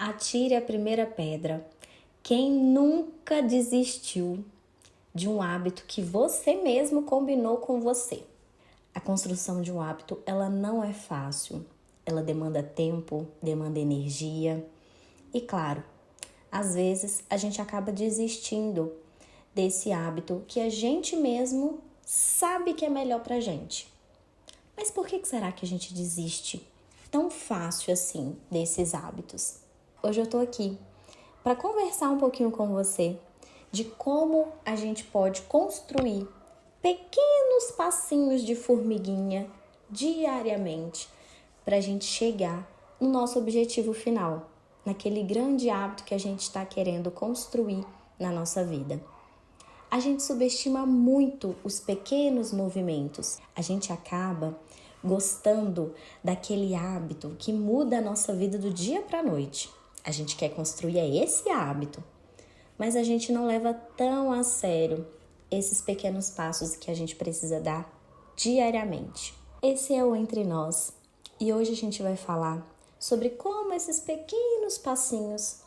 Atire a primeira pedra. Quem nunca desistiu de um hábito que você mesmo combinou com você? A construção de um hábito, ela não é fácil. Ela demanda tempo, demanda energia. E claro, às vezes a gente acaba desistindo desse hábito que a gente mesmo sabe que é melhor pra gente. Mas por que será que a gente desiste tão fácil assim desses hábitos? Hoje eu tô aqui para conversar um pouquinho com você de como a gente pode construir pequenos passinhos de formiguinha diariamente para a gente chegar no nosso objetivo final, naquele grande hábito que a gente está querendo construir na nossa vida. A gente subestima muito os pequenos movimentos. A gente acaba gostando daquele hábito que muda a nossa vida do dia para a noite. A gente quer construir esse hábito, mas a gente não leva tão a sério esses pequenos passos que a gente precisa dar diariamente. Esse é o Entre Nós e hoje a gente vai falar sobre como esses pequenos passinhos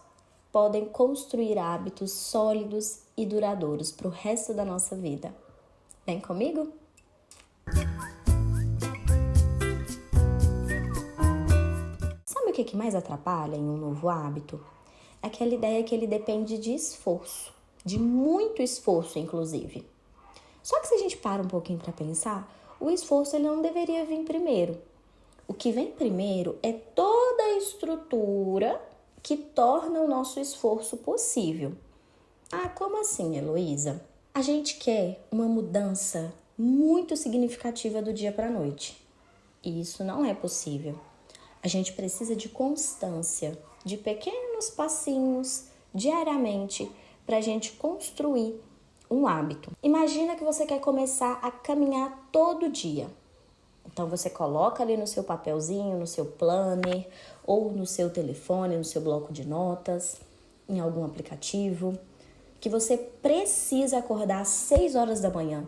podem construir hábitos sólidos e duradouros para o resto da nossa vida. Vem comigo? Sabe o que mais atrapalha em um novo hábito? É aquela ideia que ele depende de esforço, de muito esforço, inclusive. Só que se a gente para um pouquinho para pensar, o esforço ele não deveria vir primeiro. O que vem primeiro é toda a estrutura que torna o nosso esforço possível. Ah, como assim, Heloísa? A gente quer uma mudança muito significativa do dia para a noite. E isso não é possível. A gente precisa de constância, de pequenos passinhos diariamente para a gente construir um hábito. Imagina que você quer começar a caminhar todo dia. Então você coloca ali no seu papelzinho, no seu planner, ou no seu telefone, no seu bloco de notas, em algum aplicativo, que você precisa acordar às 6 horas da manhã,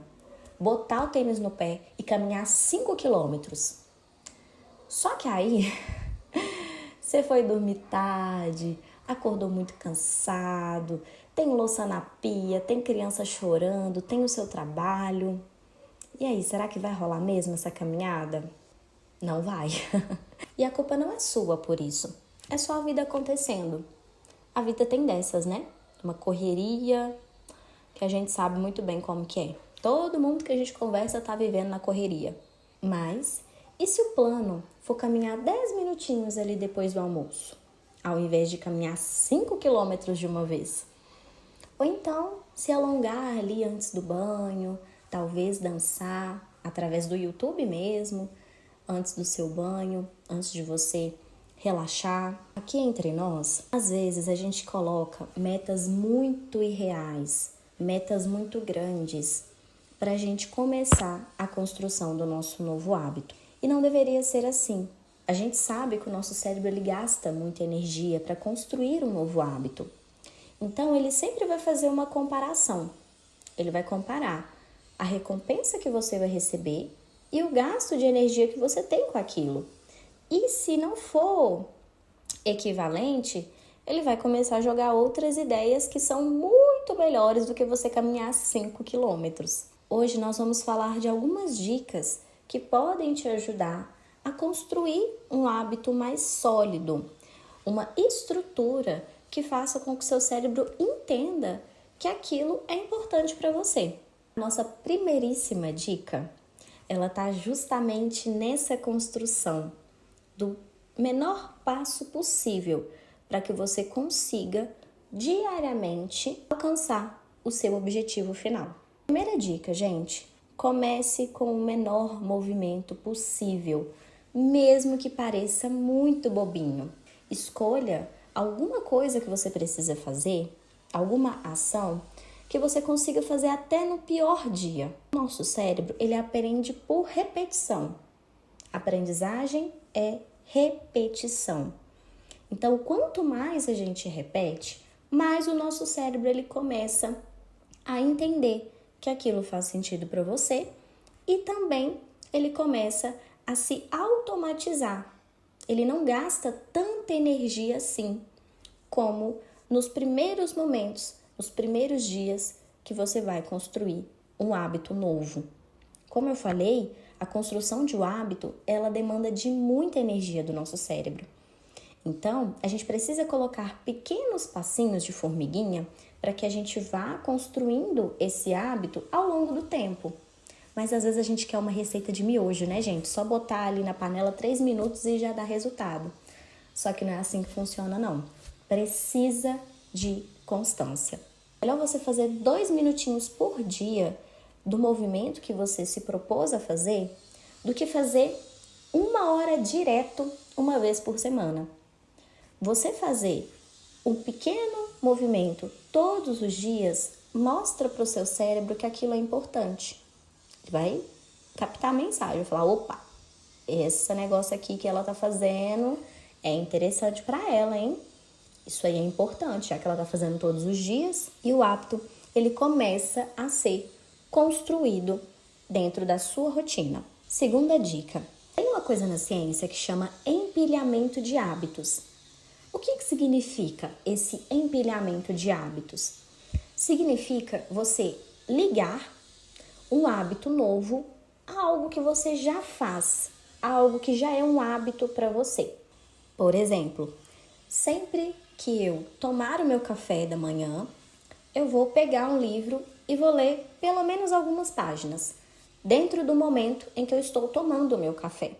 botar o tênis no pé e caminhar 5 quilômetros. Só que aí você foi dormir tarde, acordou muito cansado, tem louça na pia, tem criança chorando, tem o seu trabalho. E aí, será que vai rolar mesmo essa caminhada? Não vai. E a culpa não é sua por isso. É só a vida acontecendo. A vida tem dessas, né? Uma correria que a gente sabe muito bem como que é. Todo mundo que a gente conversa tá vivendo na correria. Mas, e se o plano for caminhar 10 minutinhos ali depois do almoço, ao invés de caminhar 5 quilômetros de uma vez? Ou então, se alongar ali antes do banho, talvez dançar através do YouTube mesmo, antes do seu banho, antes de você relaxar. Aqui entre nós, às vezes a gente coloca metas muito irreais, metas muito grandes, para a gente começar a construção do nosso novo hábito. E não deveria ser assim. A gente sabe que o nosso cérebro ele gasta muita energia para construir um novo hábito. Então, ele sempre vai fazer uma comparação. Ele vai comparar a recompensa que você vai receber e o gasto de energia que você tem com aquilo. E se não for equivalente, ele vai começar a jogar outras ideias que são muito melhores do que você caminhar 5 quilômetros. Hoje nós vamos falar de algumas dicas que podem te ajudar a construir um hábito mais sólido, uma estrutura que faça com que o seu cérebro entenda que aquilo é importante para você. Nossa primeiríssima dica, ela está justamente nessa construção do menor passo possível para que você consiga diariamente alcançar o seu objetivo final. Primeira dica, gente, comece com o menor movimento possível, mesmo que pareça muito bobinho. Escolha alguma coisa que você precisa fazer, alguma ação que você consiga fazer até no pior dia. Nosso cérebro, ele aprende por repetição. Aprendizagem é repetição. Então, quanto mais a gente repete, mais o nosso cérebro ele começa a entender que aquilo faz sentido para você e também ele começa a se automatizar. Ele não gasta tanta energia assim como nos primeiros momentos, nos primeiros dias que você vai construir um hábito novo. Como eu falei, a construção de um hábito, ela demanda de muita energia do nosso cérebro. Então, a gente precisa colocar pequenos passinhos de formiguinha para que a gente vá construindo esse hábito ao longo do tempo. Mas às vezes a gente quer uma receita de miojo, né, gente? Só botar ali na panela 3 minutos e já dá resultado. Só que não é assim que funciona, não. Precisa de constância. Melhor você fazer 2 minutinhos por dia do movimento que você se propôs a fazer do que fazer 1 hora direto uma vez por semana. Você fazer um pequeno movimento todos os dias mostra para o seu cérebro que aquilo é importante. Ele vai captar a mensagem, vai falar, opa, esse negócio aqui que ela tá fazendo é interessante para ela, hein? Isso aí é importante, já que ela tá fazendo todos os dias, e o hábito, ele começa a ser construído dentro da sua rotina. Segunda dica, tem uma coisa na ciência que chama empilhamento de hábitos. O que significa esse empilhamento de hábitos? Significa você ligar um hábito novo a algo que você já faz, a algo que já é um hábito para você. Por exemplo, sempre que eu tomar o meu café da manhã, eu vou pegar um livro e vou ler pelo menos algumas páginas, dentro do momento em que eu estou tomando o meu café.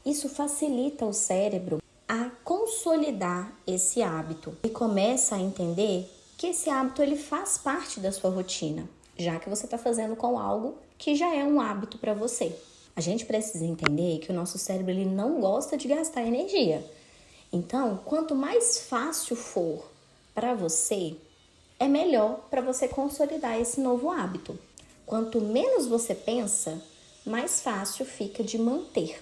Isso facilita o cérebro a consolidar esse hábito e começa a entender que esse hábito ele faz parte da sua rotina, já que você está fazendo com algo que já é um hábito para você. A gente precisa entender que o nosso cérebro ele não gosta de gastar energia. Então, quanto mais fácil for para você, é melhor para você consolidar esse novo hábito. Quanto menos você pensa, mais fácil fica de manter.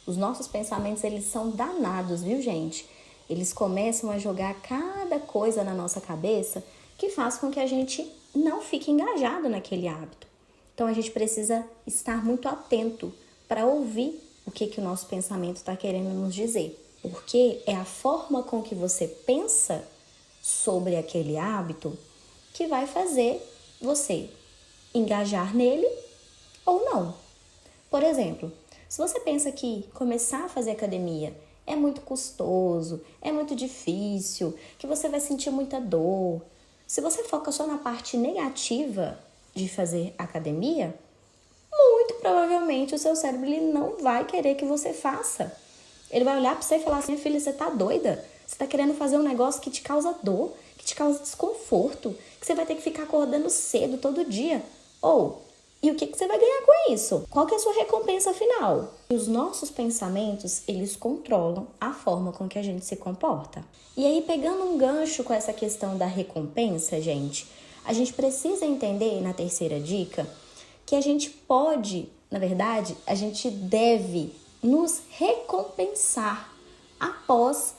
Os nossos pensamentos, eles são danados, viu, gente? Eles começam a jogar cada coisa na nossa cabeça que faz com que a gente não fique engajado naquele hábito. Então, a gente precisa estar muito atento para ouvir o que o nosso pensamento está querendo nos dizer. Porque é a forma com que você pensa sobre aquele hábito que vai fazer você engajar nele ou não. Por exemplo, se você pensa que começar a fazer academia é muito custoso, é muito difícil, que você vai sentir muita dor, se você foca só na parte negativa de fazer academia, muito provavelmente o seu cérebro ele não vai querer que você faça. Ele vai olhar para você e falar assim, minha filha, você tá doida? Você tá querendo fazer um negócio que te causa dor, que te causa desconforto, que você vai ter que ficar acordando cedo todo dia. E o que você vai ganhar com isso? Qual que é a sua recompensa final? Os nossos pensamentos, eles controlam a forma com que a gente se comporta. E aí, pegando um gancho com essa questão da recompensa, gente, a gente precisa entender, na terceira dica, que a gente pode, na verdade, a gente deve nos recompensar após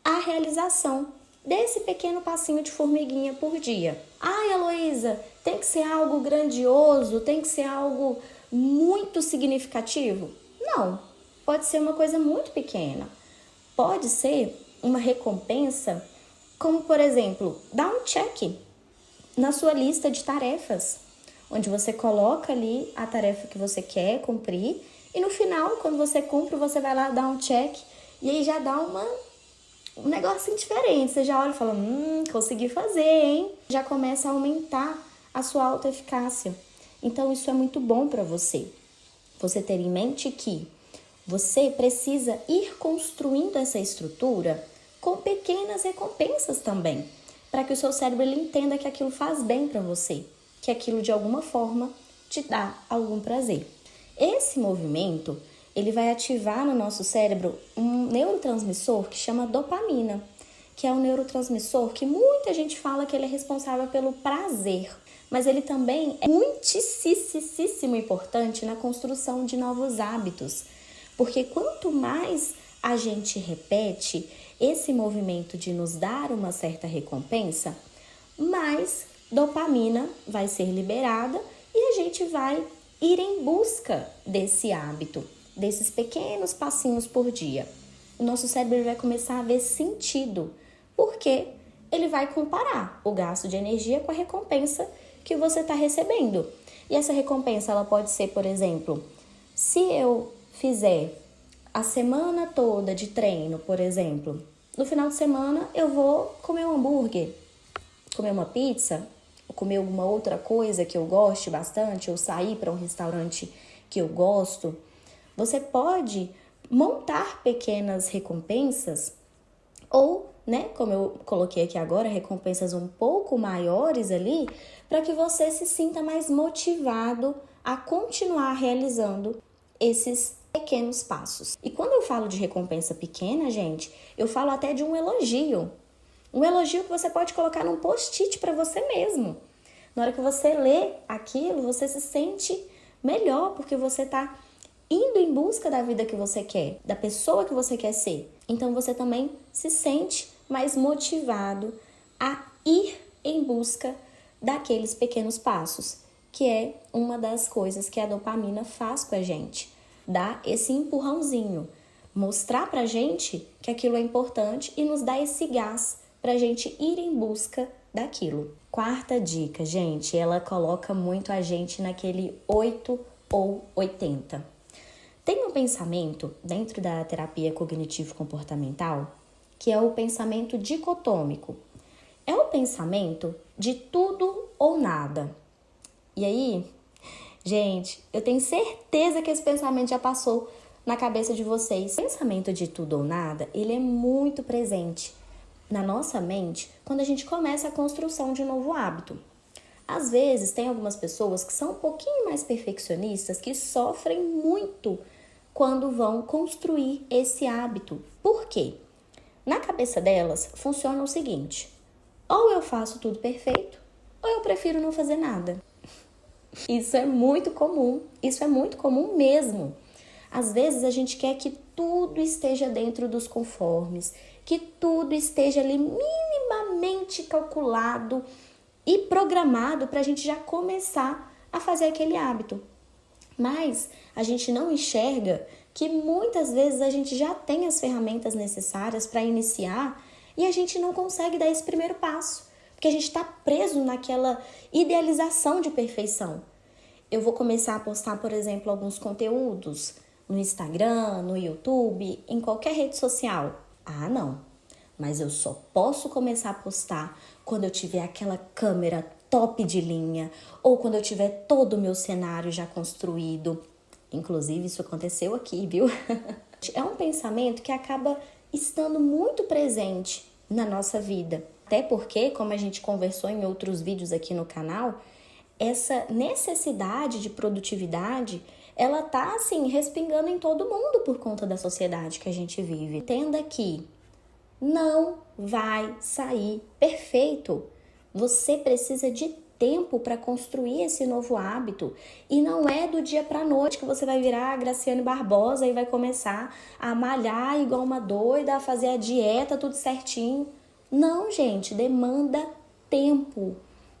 a realização desse pequeno passinho de formiguinha por dia. Ai, Heloísa, tem que ser algo grandioso, tem que ser algo muito significativo? Não, pode ser uma coisa muito pequena. Pode ser uma recompensa, como por exemplo, dar um check na sua lista de tarefas, onde você coloca ali a tarefa que você quer cumprir e no final, quando você cumpre, você vai lá dar um check e aí já dá um negocinho diferente. Você já olha e fala, consegui fazer, hein? Já começa a aumentar a sua autoeficácia. Então, isso é muito bom para você. Você ter em mente que você precisa ir construindo essa estrutura com pequenas recompensas também, para que o seu cérebro ele entenda que aquilo faz bem para você, que aquilo de alguma forma te dá algum prazer. Esse movimento, ele vai ativar no nosso cérebro um neurotransmissor que chama dopamina, que é um neurotransmissor que muita gente fala que ele é responsável pelo prazer, mas ele também é muitíssimo importante na construção de novos hábitos, porque quanto mais a gente repete esse movimento de nos dar uma certa recompensa, mais dopamina vai ser liberada e a gente vai ir em busca desse hábito, desses pequenos passinhos por dia. O nosso cérebro vai começar a ver sentido. porque ele vai comparar o gasto de energia com a recompensa que você está recebendo. E essa recompensa, ela pode ser, por exemplo, se eu fizer a semana toda de treino, por exemplo, no final de semana eu vou comer um hambúrguer, comer uma pizza, ou comer alguma outra coisa que eu goste bastante, ou sair para um restaurante que eu gosto. Você pode montar pequenas recompensas ou, né, como eu coloquei aqui agora, recompensas um pouco maiores ali, para que você se sinta mais motivado a continuar realizando esses pequenos passos. E quando eu falo de recompensa pequena, gente, eu falo até de um elogio. Um elogio que você pode colocar num post-it para você mesmo. Na hora que você lê aquilo, você se sente melhor, porque você está indo em busca da vida que você quer, da pessoa que você quer ser. Então você também se sente mais motivado a ir em busca daqueles pequenos passos, que é uma das coisas que a dopamina faz com a gente. Dá esse empurrãozinho, mostrar pra gente que aquilo é importante e nos dá esse gás pra gente ir em busca daquilo. Quarta dica, gente, ela coloca muito a gente naquele 8 ou 80. Tem um pensamento dentro da terapia cognitivo-comportamental que é o pensamento dicotômico. É o pensamento de tudo ou nada. E aí, gente, eu tenho certeza que esse pensamento já passou na cabeça de vocês. O pensamento de tudo ou nada, ele é muito presente na nossa mente quando a gente começa a construção de um novo hábito. Às vezes, tem algumas pessoas que são um pouquinho mais perfeccionistas que sofrem muito quando vão construir esse hábito. Por quê? Na cabeça delas, funciona o seguinte: ou eu faço tudo perfeito, ou eu prefiro não fazer nada. Isso é muito comum mesmo. Às vezes a gente quer que tudo esteja dentro dos conformes, que tudo esteja ali minimamente calculado e programado para a gente já começar a fazer aquele hábito. Mas a gente não enxerga que muitas vezes a gente já tem as ferramentas necessárias para iniciar e a gente não consegue dar esse primeiro passo, porque a gente está preso naquela idealização de perfeição. Eu vou começar a postar, por exemplo, alguns conteúdos no Instagram, no YouTube, em qualquer rede social. Ah, não, mas eu só posso começar a postar quando eu tiver aquela câmera top de linha ou quando eu tiver todo o meu cenário já construído. Inclusive, isso aconteceu aqui, viu? É um pensamento que acaba estando muito presente na nossa vida. Até porque, como a gente conversou em outros vídeos aqui no canal, essa necessidade de produtividade, ela tá, assim, respingando em todo mundo por conta da sociedade que a gente vive. Entenda que não vai sair perfeito. Você precisa de tempo para construir esse novo hábito. E não é do dia para a noite que você vai virar a Graciane Barbosa e vai começar a malhar igual uma doida, a fazer a dieta tudo certinho. Não, gente, demanda tempo.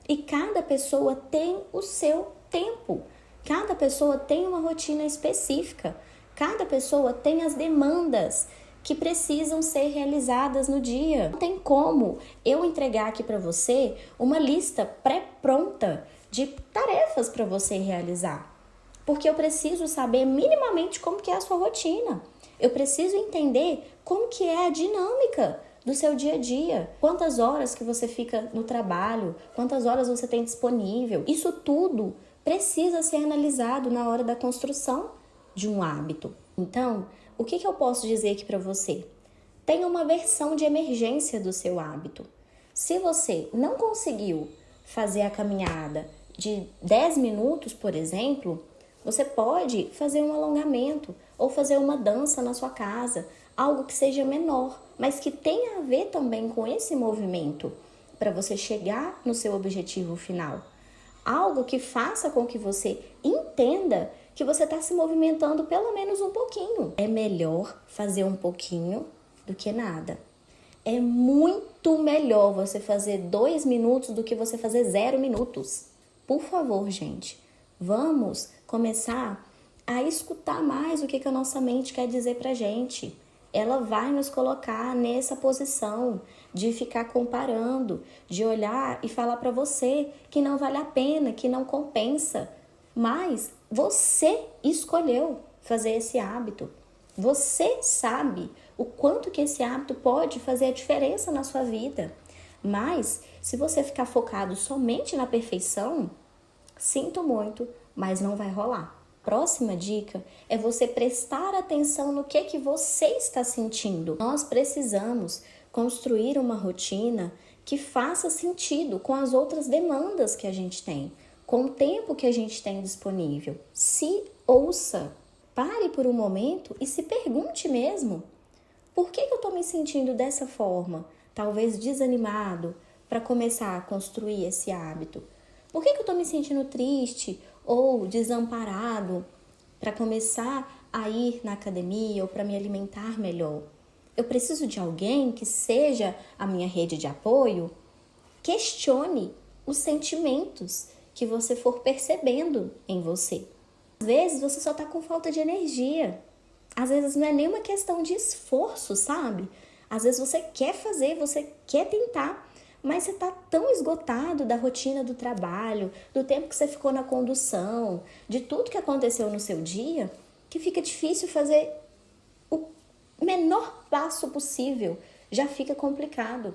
E cada pessoa tem o seu tempo. Cada pessoa tem uma rotina específica. Cada pessoa tem as demandas que precisam ser realizadas no dia. Não tem como eu entregar aqui para você uma lista pré-pronta de tarefas para você realizar. Porque eu preciso saber minimamente como que é a sua rotina. Eu preciso entender como que é a dinâmica do seu dia a dia. Quantas horas que você fica no trabalho, quantas horas você tem disponível. Isso tudo precisa ser analisado na hora da construção de um hábito. Então, o que eu posso dizer aqui para você? Tenha uma versão de emergência do seu hábito. Se você não conseguiu fazer a caminhada de 10 minutos, por exemplo, você pode fazer um alongamento ou fazer uma dança na sua casa, algo que seja menor, mas que tenha a ver também com esse movimento para você chegar no seu objetivo final. Algo que faça com que você entenda que você está se movimentando pelo menos um pouquinho. É melhor fazer um pouquinho do que nada. É muito melhor você fazer 2 minutos do que você fazer 0 minutos. Por favor, gente, vamos começar a escutar mais o que a nossa mente quer dizer pra gente. ela vai nos colocar nessa posição de ficar comparando, de olhar e falar para você que não vale a pena, que não compensa. Mas você escolheu fazer esse hábito. Você sabe o quanto que esse hábito pode fazer a diferença na sua vida. Mas se você ficar focado somente na perfeição, sinto muito, mas não vai rolar. Próxima dica é você prestar atenção no que você está sentindo. Nós precisamos construir uma rotina que faça sentido com as outras demandas que a gente tem, com o tempo que a gente tem disponível. Se ouça, pare por um momento e se pergunte mesmo: por que eu estou me sentindo dessa forma? Talvez desanimado para começar a construir esse hábito. Por que eu estou me sentindo triste ou desamparado para começar a ir na academia ou para me alimentar melhor? Eu preciso de alguém que seja a minha rede de apoio? Questione os sentimentos que você for percebendo em você. Às vezes você só está com falta de energia. Às vezes não é nem uma questão de esforço, sabe? Às vezes você quer fazer, você quer tentar, mas você está tão esgotado da rotina do trabalho, do tempo que você ficou na condução, de tudo que aconteceu no seu dia, que fica difícil fazer o menor passo possível. Já fica complicado.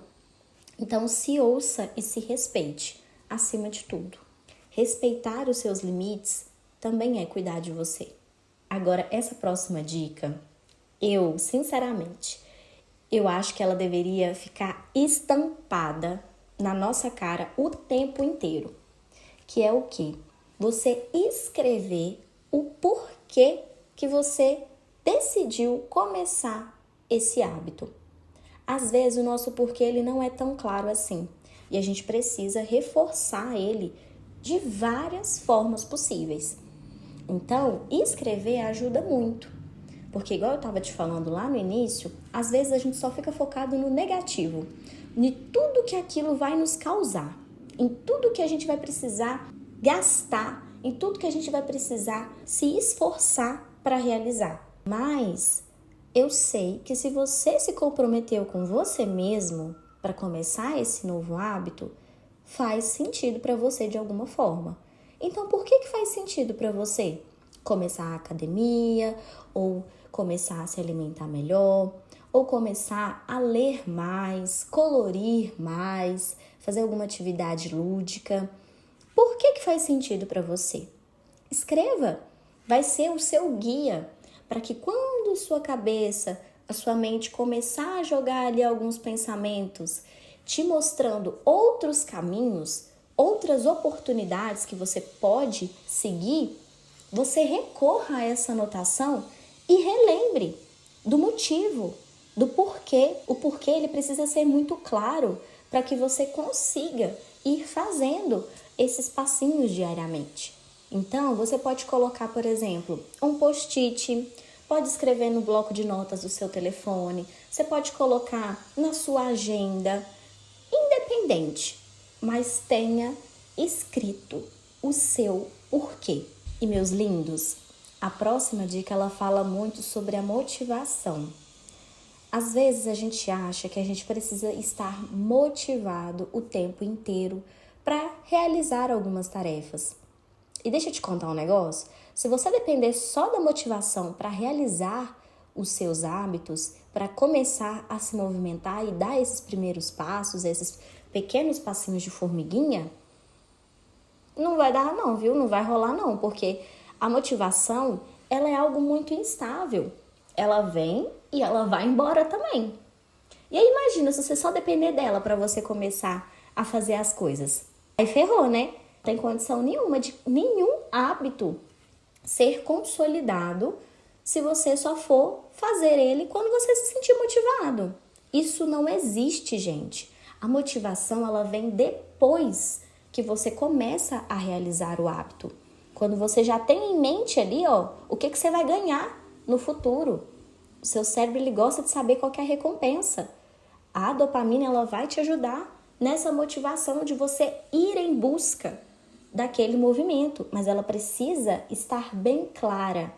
Então se ouça e se respeite, acima de tudo. Respeitar os seus limites também é cuidar de você. Agora, essa próxima dica, sinceramente, eu acho que ela deveria ficar estampada na nossa cara o tempo inteiro. Que é o quê? Você escrever o porquê que você decidiu começar esse hábito. Às vezes o nosso porquê ele não é tão claro assim. E a gente precisa reforçar ele de várias formas possíveis. Então, escrever ajuda muito. Porque igual eu estava te falando lá no início, às vezes a gente só fica focado no negativo, em tudo que aquilo vai nos causar, em tudo que a gente vai precisar gastar, em tudo que a gente vai precisar se esforçar para realizar. Mas eu sei que se você se comprometeu com você mesmo para começar esse novo hábito, faz sentido para você de alguma forma. Então, por que faz sentido para você começar a academia, ou começar a se alimentar melhor, ou começar a ler mais, colorir mais, fazer alguma atividade lúdica? Por que faz sentido para você? Escreva, vai ser o seu guia para que quando sua cabeça, a sua mente começar a jogar ali alguns pensamentos, te mostrando outros caminhos, outras oportunidades que você pode seguir, você recorra a essa anotação e relembre do motivo, do porquê. O porquê ele precisa ser muito claro para que você consiga ir fazendo esses passinhos diariamente. Então, você pode colocar, por exemplo, um post-it, pode escrever no bloco de notas do seu telefone, você pode colocar na sua agenda, independente, mas tenha escrito o seu porquê. E meus lindos, a próxima dica ela fala muito sobre a motivação. Às vezes a gente acha que a gente precisa estar motivado o tempo inteiro para realizar algumas tarefas. E deixa eu te contar um negócio, se você depender só da motivação para realizar os seus hábitos, para começar a se movimentar e dar esses primeiros passos, esses pequenos passinhos de formiguinha, não vai dar não, viu? Não vai rolar não, porque a motivação, ela é algo muito instável. Ela vem e ela vai embora também. E aí imagina se você só depender dela para você começar a fazer as coisas. Aí ferrou, né? Não tem condição nenhuma de nenhum hábito ser consolidado se você só for fazer ele quando você se sentir motivado. Isso não existe, gente. A motivação, ela vem depois que você começa a realizar o hábito. Quando você já tem em mente ali, o que você vai ganhar no futuro. O seu cérebro, ele gosta de saber qual que é a recompensa. A dopamina, ela vai te ajudar nessa motivação de você ir em busca daquele movimento, mas ela precisa estar bem clara.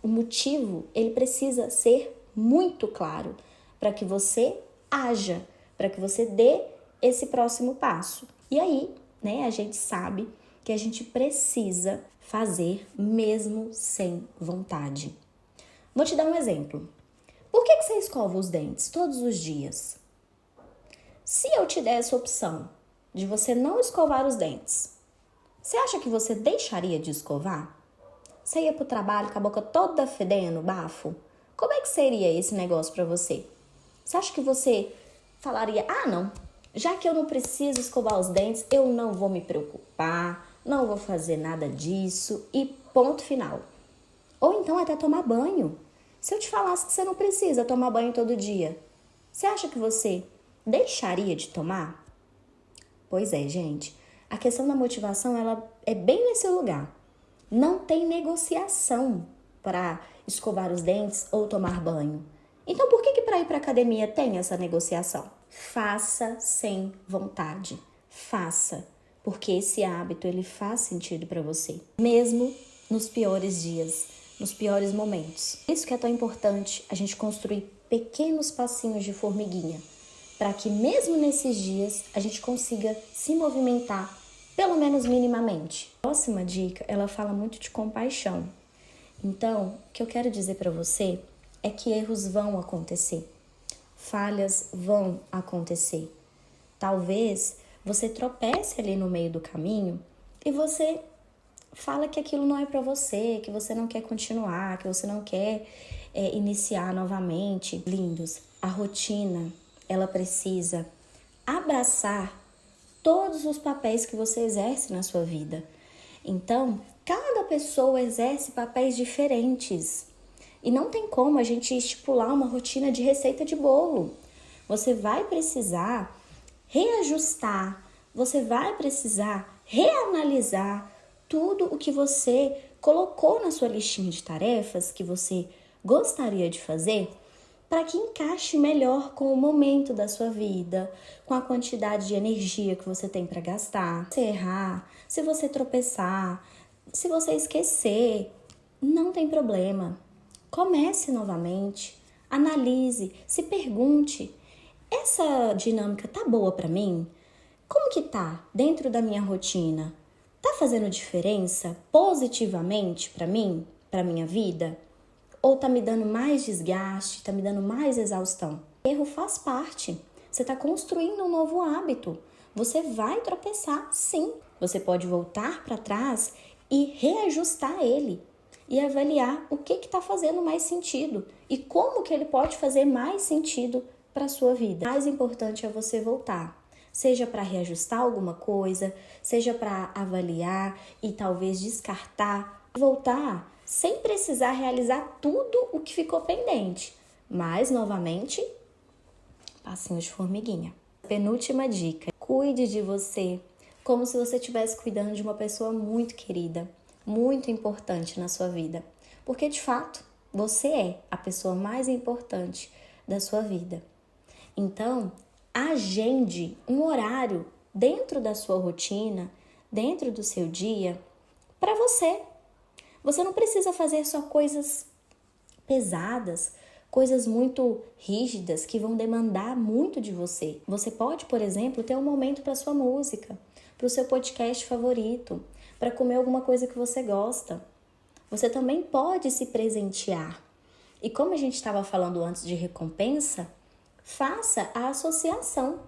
O motivo, ele precisa ser muito claro para que você haja, para que você dê esse próximo passo. E aí, né, a gente sabe que a gente precisa fazer mesmo sem vontade. Vou te dar um exemplo. Por que você escova os dentes todos os dias? Se eu te der essa opção de você não escovar os dentes, você acha que você deixaria de escovar? Você ia pro trabalho com a boca toda fedendo, bafo? Como é que seria esse negócio para você? Você acha que você falaria, não, já que eu não preciso escovar os dentes, eu não vou me preocupar, não vou fazer nada disso e ponto final. Ou então até tomar banho. Se eu te falasse que você não precisa tomar banho todo dia, você acha que você deixaria de tomar? Pois é, gente. A questão da motivação, ela é bem nesse lugar. Não tem negociação para escovar os dentes ou tomar banho. Então, por que para ir para a academia tem essa negociação? Faça sem vontade. Faça, porque esse hábito ele faz sentido para você, mesmo nos piores dias, nos piores momentos. Isso que é tão importante, a gente construir pequenos passinhos de formiguinha, para que mesmo nesses dias a gente consiga se movimentar, pelo menos minimamente. A próxima dica, ela fala muito de compaixão. Então, o que eu quero dizer para você é que erros vão acontecer, falhas vão acontecer. Talvez você tropece ali no meio do caminho e você fala que aquilo não é para você, que você não quer continuar, que você não quer iniciar novamente. Lindos, a rotina, ela precisa abraçar todos os papéis que você exerce na sua vida. Então, cada pessoa exerce papéis diferentes. E não tem como a gente estipular uma rotina de receita de bolo. Você vai precisar reajustar, você vai precisar reanalisar tudo o que você colocou na sua listinha de tarefas que você gostaria de fazer para que encaixe melhor com o momento da sua vida, com a quantidade de energia que você tem para gastar. Se errar, se você tropeçar, se você esquecer, não tem problema. Comece novamente, analise, se pergunte, essa dinâmica tá boa para mim? Como que tá dentro da minha rotina? Tá fazendo diferença positivamente para mim, para minha vida? Ou tá me dando mais desgaste, tá me dando mais exaustão? Erro faz parte. Você tá construindo um novo hábito. Você vai tropeçar, sim. Você pode voltar para trás e reajustar ele e avaliar o que está fazendo mais sentido e como que ele pode fazer mais sentido para a sua vida. O mais importante é você voltar, seja para reajustar alguma coisa, seja para avaliar e talvez descartar, voltar sem precisar realizar tudo o que ficou pendente, mas novamente, passinhos de formiguinha. Penúltima dica, cuide de você como se você estivesse cuidando de uma pessoa muito querida, muito importante na sua vida, porque de fato você é a pessoa mais importante da sua vida. Então, agende um horário dentro da sua rotina, dentro do seu dia, para você. Você não precisa fazer só coisas pesadas, coisas muito rígidas que vão demandar muito de você. Você pode, por exemplo, ter um momento para sua música, para o seu podcast favorito, para comer alguma coisa que você gosta. Você também pode se presentear. E como a gente estava falando antes de recompensa, faça a associação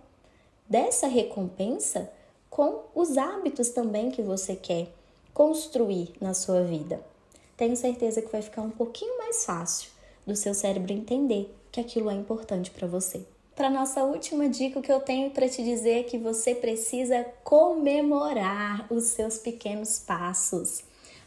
dessa recompensa com os hábitos também que você quer construir na sua vida. Tenho certeza que vai ficar um pouquinho mais fácil do seu cérebro entender que aquilo é importante para você. Para nossa última dica, o que eu tenho para te dizer é que você precisa comemorar os seus pequenos passos.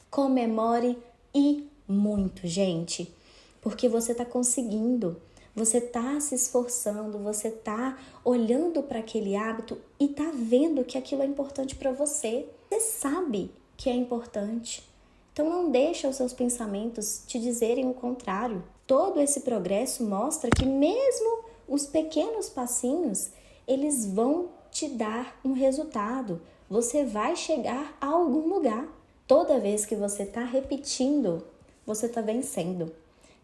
Comemore e muito, gente, porque você está conseguindo, você está se esforçando, você está olhando para aquele hábito e está vendo que aquilo é importante para você. Você sabe que é importante. Então não deixa os seus pensamentos te dizerem o contrário. Todo esse progresso mostra que mesmo os pequenos passinhos, eles vão te dar um resultado. Você vai chegar a algum lugar. Toda vez que você está repetindo, você está vencendo.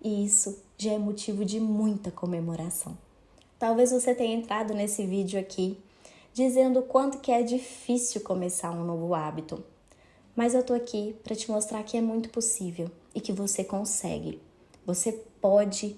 E isso já é motivo de muita comemoração. Talvez você tenha entrado nesse vídeo aqui dizendo o quanto que é difícil começar um novo hábito. Mas eu tô aqui para te mostrar que é muito possível e que você consegue. Você pode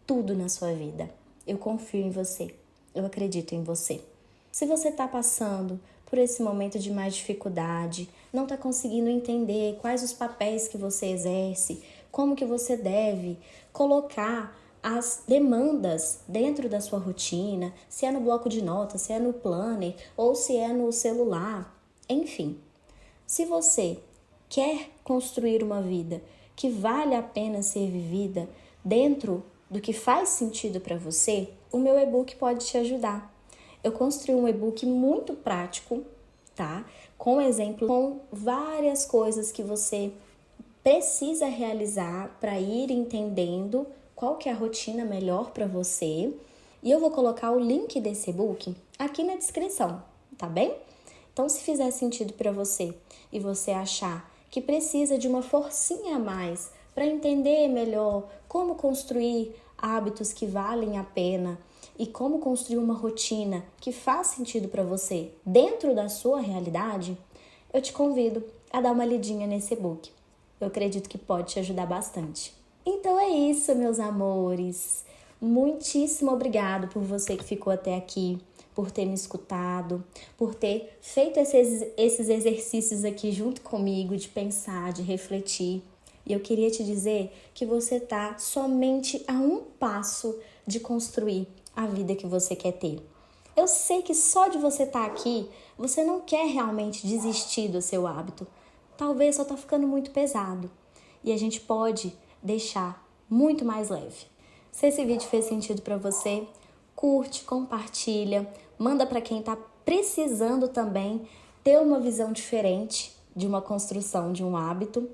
tudo na sua vida. Eu confio em você. Eu acredito em você. Se você está passando por esse momento de mais dificuldade, não está conseguindo entender quais os papéis que você exerce, como que você deve colocar as demandas dentro da sua rotina, se é no bloco de notas, se é no planner ou se é no celular, enfim. Se você quer construir uma vida que vale a pena ser vivida dentro do que faz sentido para você, o meu e-book pode te ajudar. Eu construí um e-book muito prático, tá? Com exemplo, com várias coisas que você precisa realizar para ir entendendo qual que é a rotina melhor para você. E eu vou colocar o link desse e-book aqui na descrição, tá bem? Então, se fizer sentido para você e você achar que precisa de uma forcinha a mais para entender melhor como construir hábitos que valem a pena e como construir uma rotina que faz sentido para você dentro da sua realidade, eu te convido a dar uma lidinha nesse e-book. Eu acredito que pode te ajudar bastante. Então é isso, meus amores. Muitíssimo obrigado por você que ficou até aqui, por ter me escutado, por ter feito esses exercícios aqui junto comigo, de pensar, de refletir. E eu queria te dizer que você está somente a um passo de construir a vida que você quer ter. Eu sei que só de você estar aqui, você não quer realmente desistir do seu hábito. Talvez só está ficando muito pesado. E a gente pode deixar muito mais leve. Se esse vídeo fez sentido para você, curte, compartilha, manda para quem está precisando também ter uma visão diferente de uma construção de um hábito.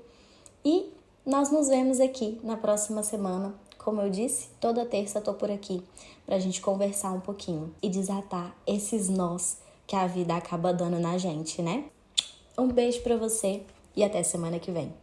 E nós nos vemos aqui na próxima semana. Como eu disse, toda terça eu tô por aqui pra gente conversar um pouquinho e desatar esses nós que a vida acaba dando na gente, né? Um beijo pra você e até semana que vem.